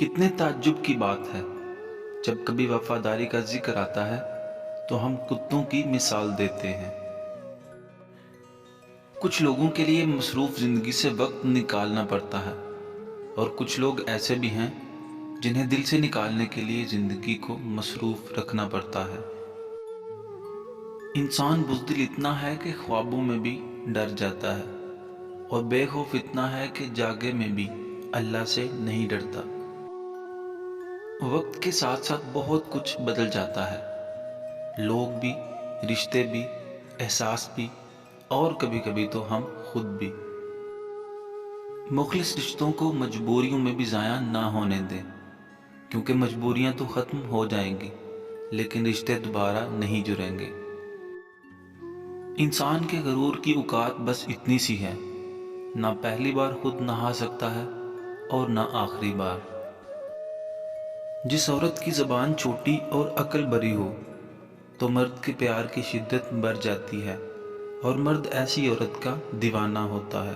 کتنے تعجب کی بات ہے، جب کبھی وفاداری کا ذکر آتا ہے تو ہم کتوں کی مثال دیتے ہیں۔ کچھ لوگوں کے لیے مصروف زندگی سے وقت نکالنا پڑتا ہے، اور کچھ لوگ ایسے بھی ہیں جنہیں دل سے نکالنے کے لیے زندگی کو مصروف رکھنا پڑتا ہے۔ انسان بزدل اتنا ہے کہ خوابوں میں بھی ڈر جاتا ہے، اور بے خوف اتنا ہے کہ جاگے میں بھی اللہ سے نہیں ڈرتا۔ وقت کے ساتھ ساتھ بہت کچھ بدل جاتا ہے، لوگ بھی، رشتے بھی، احساس بھی، اور کبھی کبھی تو ہم خود بھی۔ مخلص رشتوں کو مجبوریوں میں بھی ضائع نہ ہونے دیں، کیونکہ مجبوریاں تو ختم ہو جائیں گی لیکن رشتے دوبارہ نہیں جڑیں گے۔ انسان کے غرور کی اوقات بس اتنی سی ہے، نہ پہلی بار خود نہا سکتا ہے اور نہ آخری بار۔ جس عورت کی زبان چھوٹی اور عقل بری ہو تو مرد کے پیار کی شدت بڑھ جاتی ہے، اور مرد ایسی عورت کا دیوانہ ہوتا ہے۔